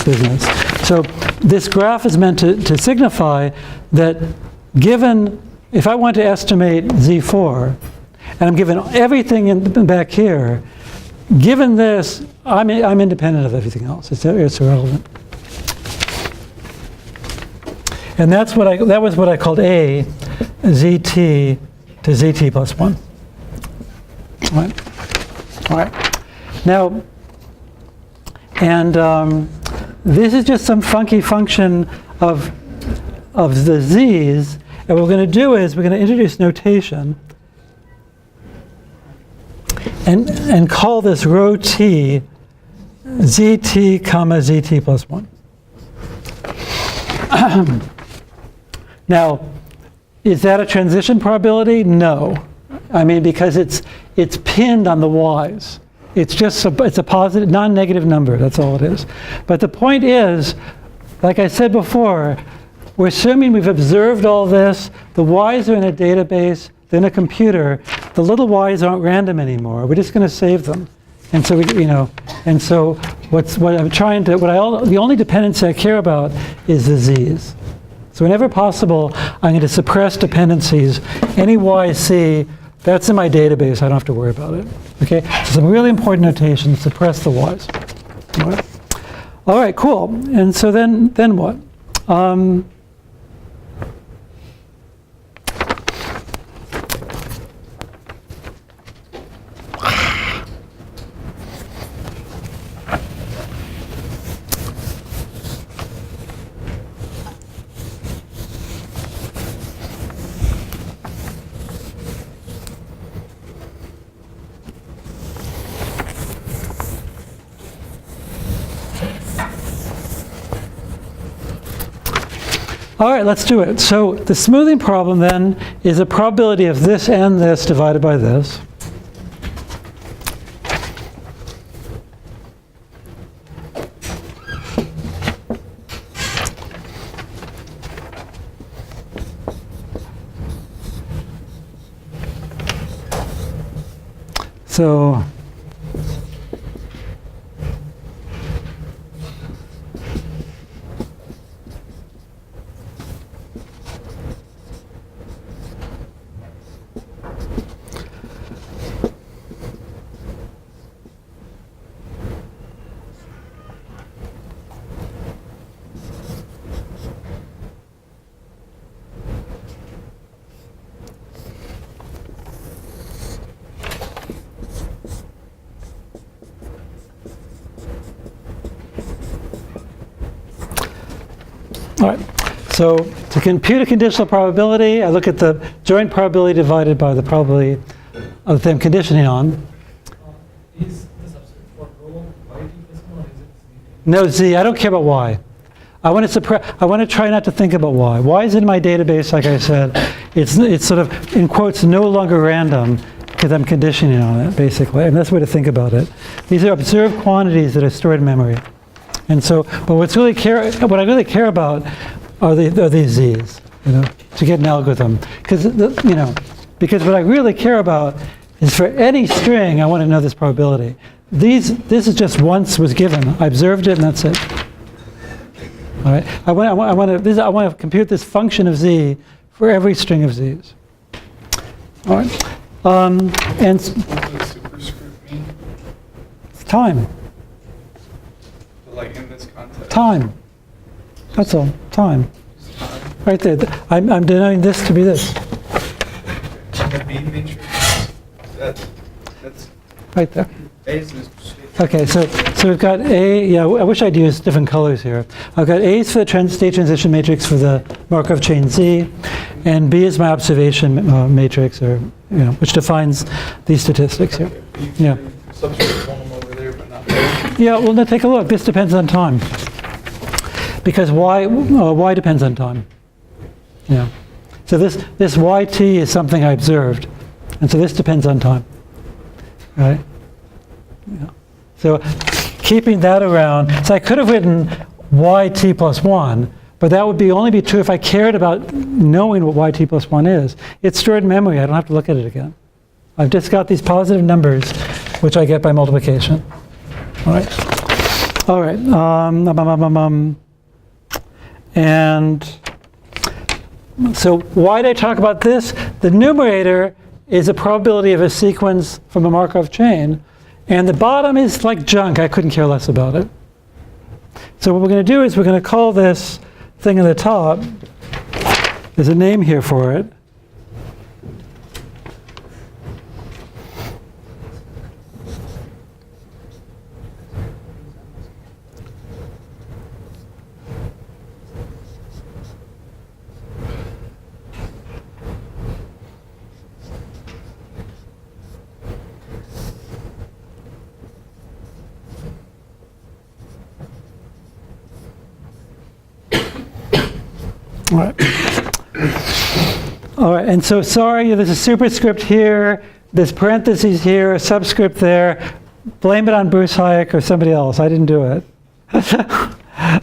its business. So this graph is meant to signify that given, if I want to estimate Z4, and I'm given everything in back here, given this, I'm independent of everything else. It's irrelevant. And that was what I called A, ZT to ZT plus 1. All right. Now, and this is just some funky function of the z's. And what we're going to do is we're going to introduce notation and call this rho t zt comma zt plus 1. Now, is that a transition probability? No. I mean, because it's pinned on the y's. It's just it's a positive, non-negative number. That's all it is. But the point is, like I said before, we're assuming we've observed all this. The y's are in a database, they're in a computer. The little y's aren't random anymore. We're just going to save them. And so the only dependency I care about is the z's. So whenever possible, I'm going to suppress dependencies. Any YC, that's in my database. I don't have to worry about it. Okay? So some really important notation, suppress the y's. All right, cool. And so then what? All right, let's do it. So the smoothing problem then is a probability of this and this divided by this. So all right, so to compute a conditional probability, I look at the joint probability divided by the probability of the thing I'm conditioning on. Is this absolute for rho y t plus 1 or is it z? No z, I don't care about y. I want to try not to think about y. Y is in my database, like I said. It's sort of, in quotes, no longer random because I'm conditioning on it, basically. And that's the way to think about it. These are observed quantities that are stored in memory. And so, but what I really care about are these z's, to get an algorithm. Because what I really care about is for any string, I want to know this probability. This is just once was given. I observed it, and that's it. All right. I want to compute this function of z for every string of z's. All right. What does superscript mean? It's time. Like in this context? Time. That's all. Time. Right there. I'm denoting this to be this. The B matrix. That's Right there. A is this. Okay, so we've got A. Yeah, I wish I'd used different colors here. I've got A is for the state transition matrix for the Markov chain Z, and B is my observation matrix, or which defines these statistics here. Yeah. Substrate column over there, but not there. Yeah. Well, now take a look. This depends on time, because y depends on time. Yeah. So this yt is something I observed, and so this depends on time. Right. Yeah. So keeping that around, so I could have written yt plus 1, but that would only be true if I cared about knowing what yt plus 1 is. It's stored in memory. I don't have to look at it again. I've just got these positive numbers, which I get by multiplication. All right. All right. And so why did I talk about this? The numerator is a probability of a sequence from a Markov chain. And the bottom is like junk. I couldn't care less about it. So what we're going to do is we're going to call this thing at the top. There's a name here for it. All right. All right, and so sorry, there's a superscript here, there's parentheses here, a subscript there. Blame it on Bruce Hayek or somebody else. I didn't do it. The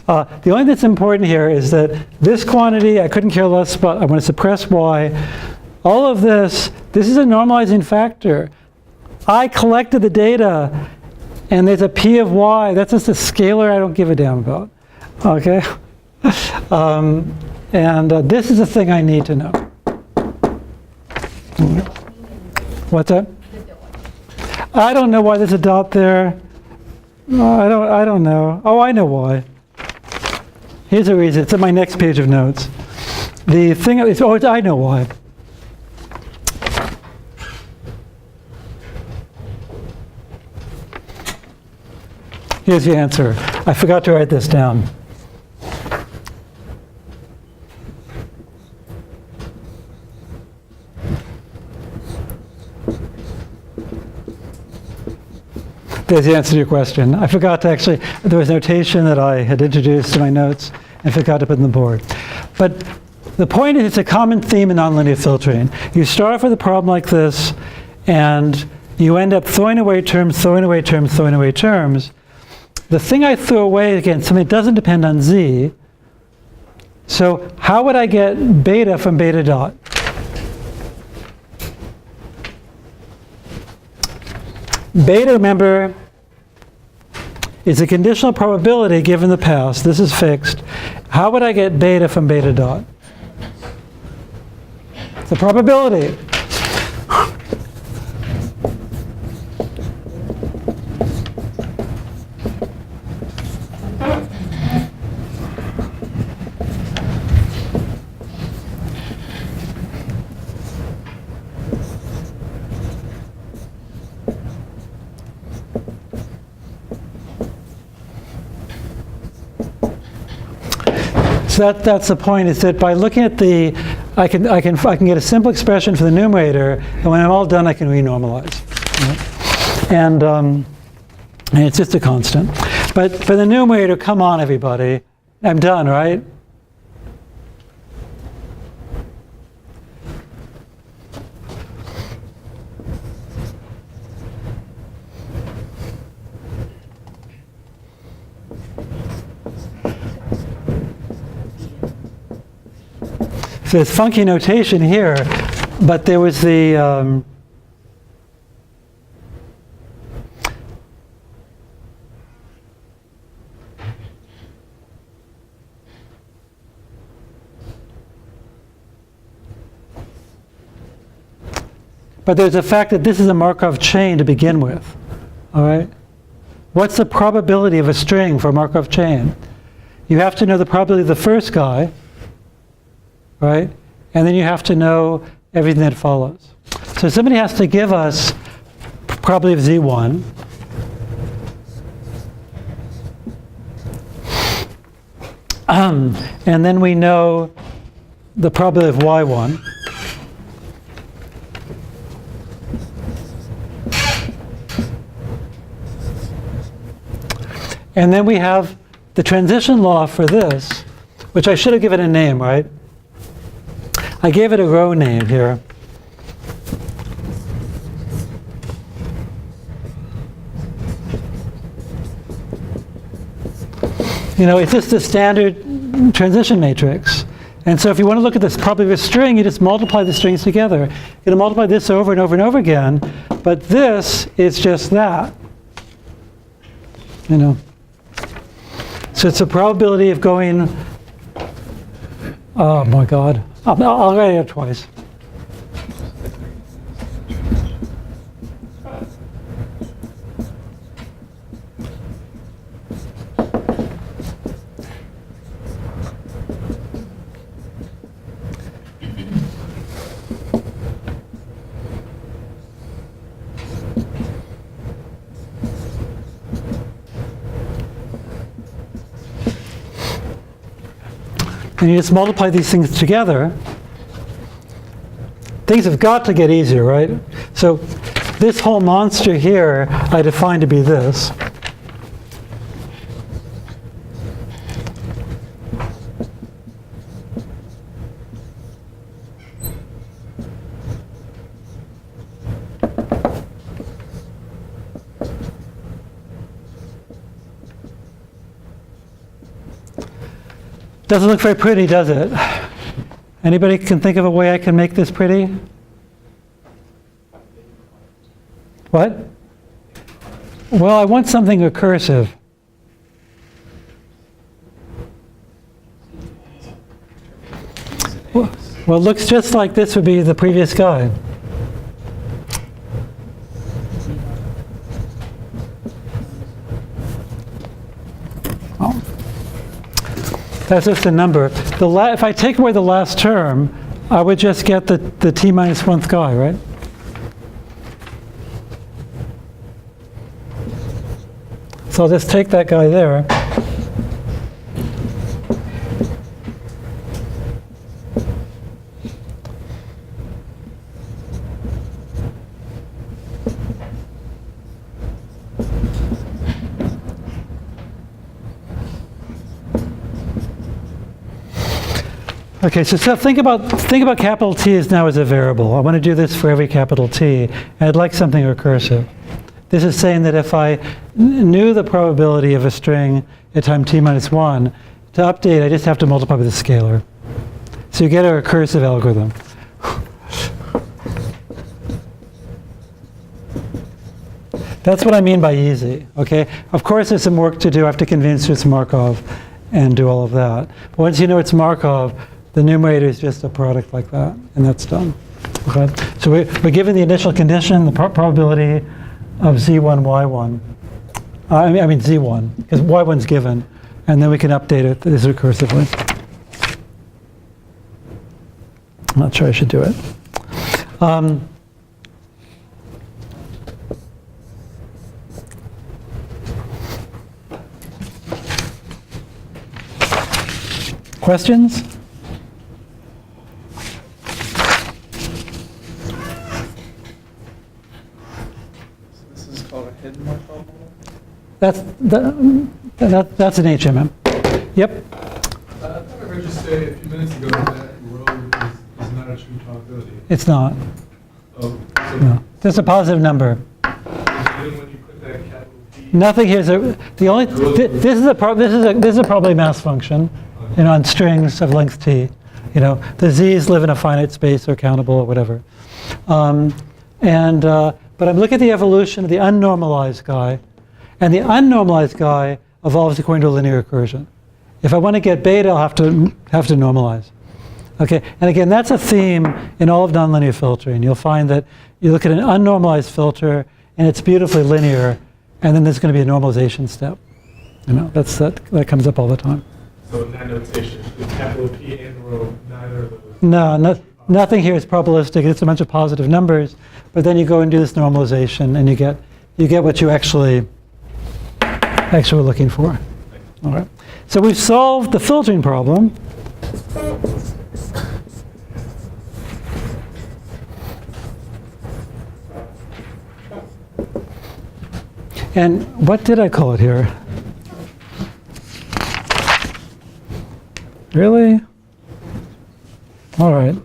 only thing that's important here is that this quantity, I couldn't care less about. I want to suppress y. All of this is a normalizing factor. I collected the data, and there's a p of y. That's just a scalar I don't give a damn about. Okay? This is a thing I need to know. What's that? I don't know why there's a dot there. I don't know. Oh, I know why. Here's a reason. It's on my next page of notes. The thing is, I know why. Here's the answer. I forgot to write this down. There's the answer to your question. I forgot to actually, there was notation that I had introduced in my notes and forgot to put on the board. But the point is, it's a common theme in nonlinear filtering. You start off with a problem like this, and you end up throwing away terms, throwing away terms, throwing away terms. The thing I threw away, again, something that doesn't depend on z. So how would I get beta from beta dot? Beta, remember, is a conditional probability given the past. This is fixed. How would I get beta from beta dot? It's a probability. So that's the point, is that by looking at the, I can get a simple expression for the numerator, and when I'm all done, I can renormalize. Right? And it's just a constant. But for the numerator, come on, everybody. I'm done, right? So there's funky notation here, but there was the but there's the fact that this is a Markov chain to begin with. All right? What's the probability of a string for a Markov chain? You have to know the probability of the first guy, right? And then you have to know everything that follows. So somebody has to give us probability of Z1. And then we know the probability of Y1. And then we have the transition law for this, which I should have given a name, right? I gave it a row name here. You know, it's just a standard transition matrix. And so if you want to look at this probability of a string, you just multiply the strings together. You're going to multiply this over and over and over again, but this is just that. You know. So it's a probability of going, oh my God. I'll write it twice. And you just multiply these things together, things have got to get easier, right? So this whole monster here, I define to be this. Doesn't look very pretty, does it? Anybody can think of a way I can make this pretty? What? Well, I want something recursive. Well, it looks just like this would be the previous guy. Oh. That's just a number. If I take away the last term, I would just get the t minus 1th guy, right? So I'll just take that guy there. Okay, so think about capital T as now as a variable. I want to do this for every capital T, and I'd like something recursive. This is saying that if I knew the probability of a string at time t minus 1, to update, I just have to multiply with a scalar. So you get a recursive algorithm. That's what I mean by easy, okay? Of course, there's some work to do. I have to convince you it's Markov and do all of that. But once you know it's Markov, the numerator is just a product like that, and that's done. Okay? So we're given the initial condition, the probability of z1, y1. I mean z1, because y1's given, and then we can update it this recursively. I'm not sure I should do it. Questions? This is called a hidden Markov model? That's an HMM. Yep. I thought I heard you say a few minutes ago that rho is not a true probability. It's not. Oh, so No. It's a positive number. then when you put that capital P, Nothing here is the only. This is a probably mass function, on strings of length t. The z's live in a finite space or countable or whatever. But I'm looking at the evolution of the unnormalized guy, and the unnormalized guy evolves according to a linear recursion. If I want to get beta, I'll have to normalize. Okay, and again, that's a theme in all of nonlinear filtering. You'll find that you look at an unnormalized filter, and it's beautifully linear, and then there's going to be a normalization step. That comes up all the time. so in that notation, the capital P and rho, neither of those. No, nothing here is probabilistic. It's a bunch of positive numbers, but then you go and do this normalization, and you get what you actually were looking for. All right. So we've solved the filtering problem. And what did I call it here? Really? All right.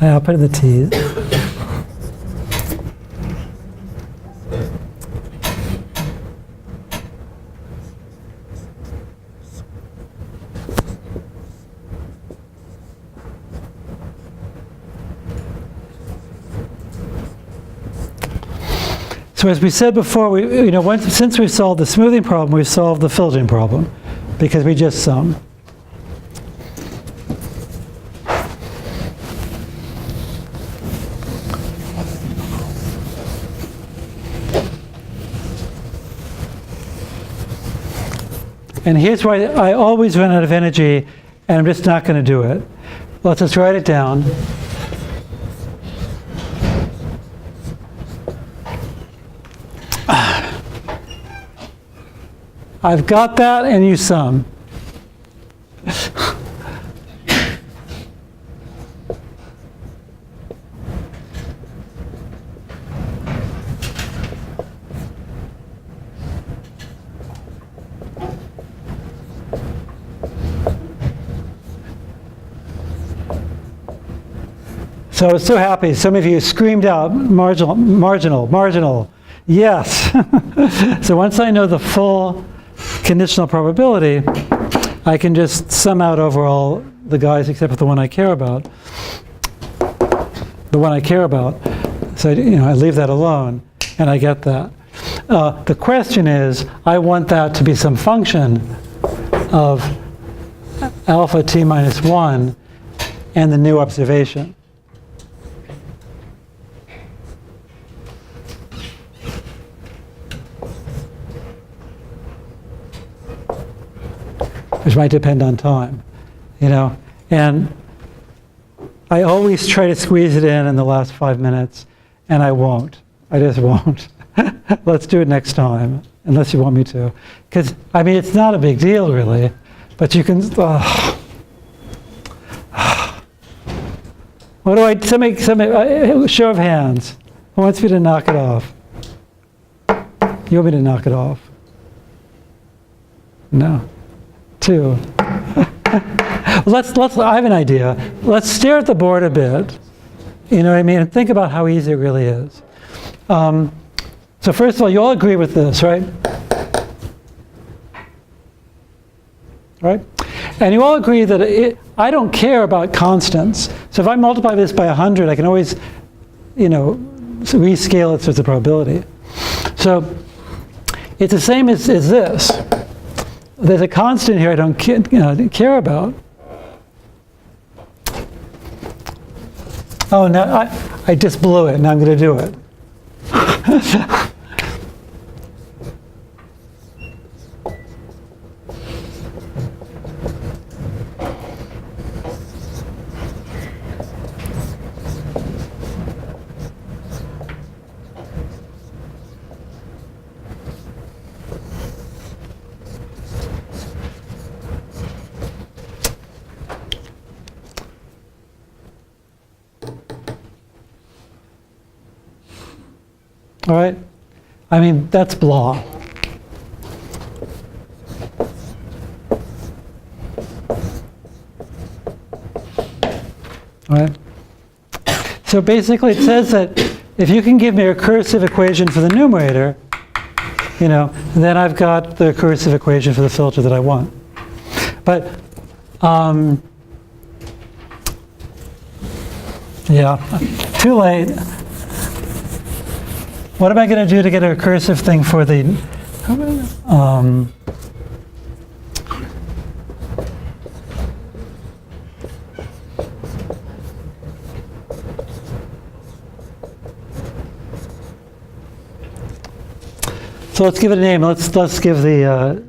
I'll put in the T's. So as we said before, since we solved the smoothing problem, we solved the filtering problem because we just sum. And here's why I always run out of energy, and I'm just not going to do it. Let's just write it down. I've got that, and you sum. So I was so happy. Some of you screamed out, marginal, marginal, marginal. Yes. So once I know the full conditional probability, I can just sum out overall the guys except for the one I care about. The one I care about. So I leave that alone, and I get that. The question is, I want that to be some function of alpha t minus 1 and the new observation. Which might depend on time, and I always try to squeeze it in the last 5 minutes, and I won't. I just won't. Let's do it next time, unless you want me to. Because, it's not a big deal, really, but you can, what do I, somebody, show of hands. Who wants me to knock it off? You want me to knock it off? No. 2. Let's. I have an idea. Let's stare at the board a bit. You know what I mean? And think about how easy it really is. So first of all, you all agree with this, right? Right? And you all agree that I don't care about constants. So if I multiply this by 100, I can always, rescale it so it's a probability. So it's the same as this. There's a constant here I don't care about. Oh, no, I just blew it. Now I'm going to do it. All right? That's blah. All right? So basically it says that if you can give me a recursive equation for the numerator, then I've got the recursive equation for the filter that I want. But, yeah, too late. What am I going to do to get a recursive thing for the, so let's give it a name. Let's give the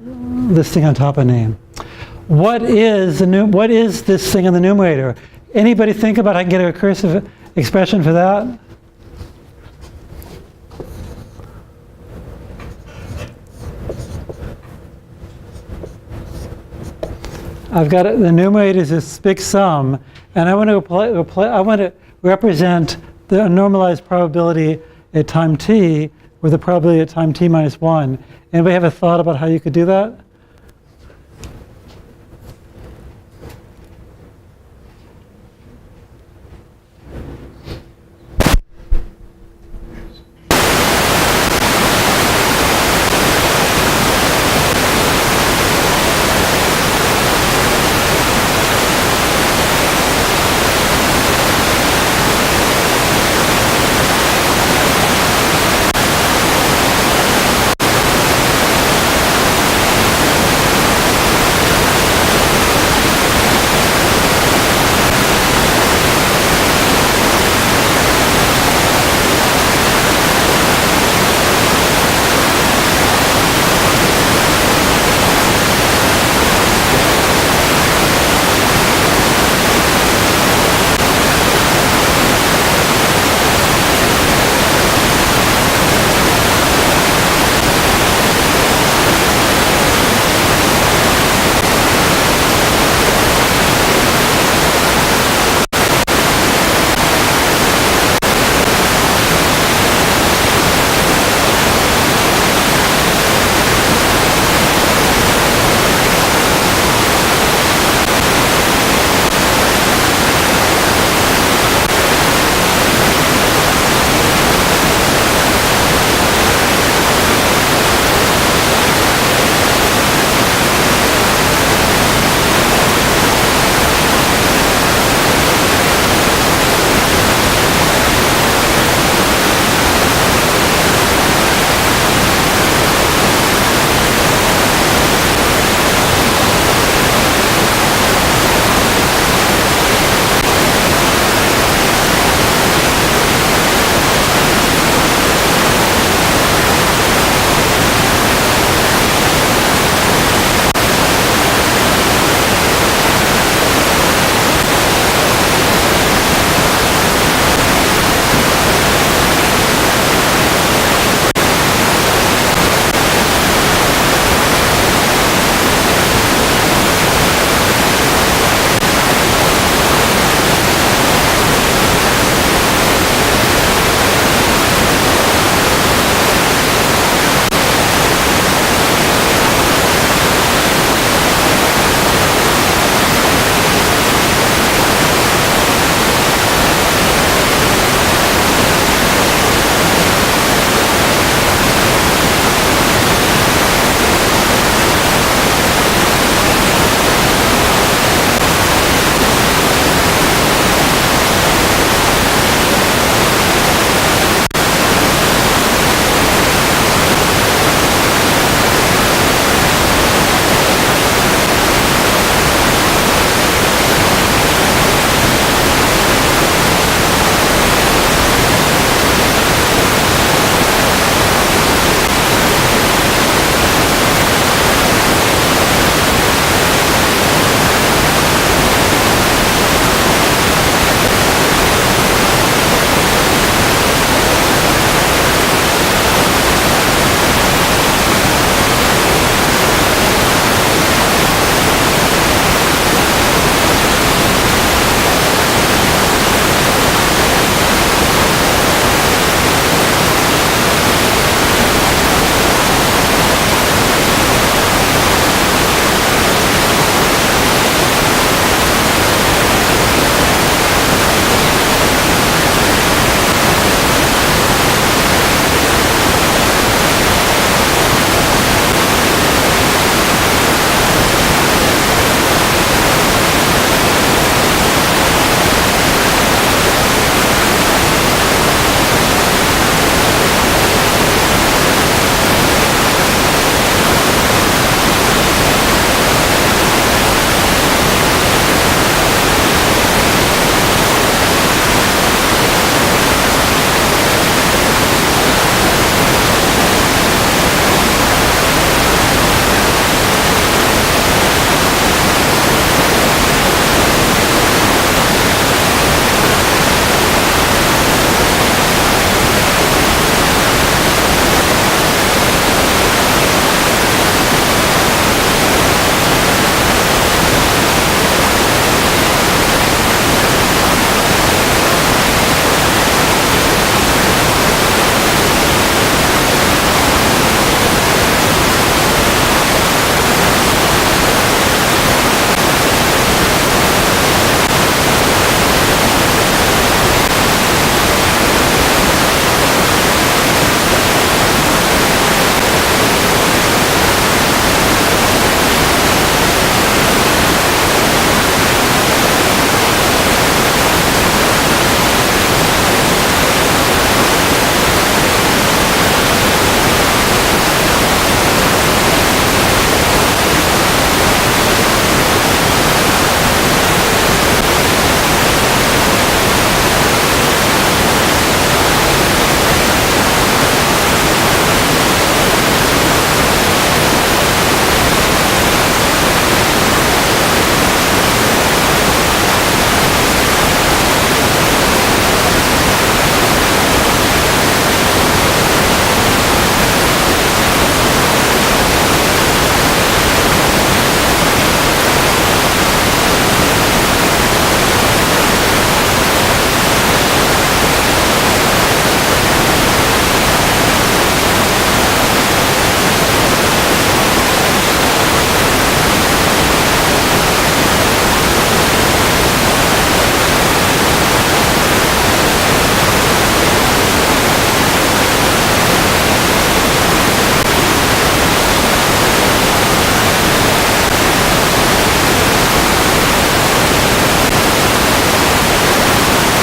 this thing on top a name. What is this thing in the numerator? Anybody think about how I can get a recursive expression for that? I've got it, the numerator is this big sum, and I want to represent the normalized probability at time t with the probability at time t minus 1. Anybody have a thought about how you could do that?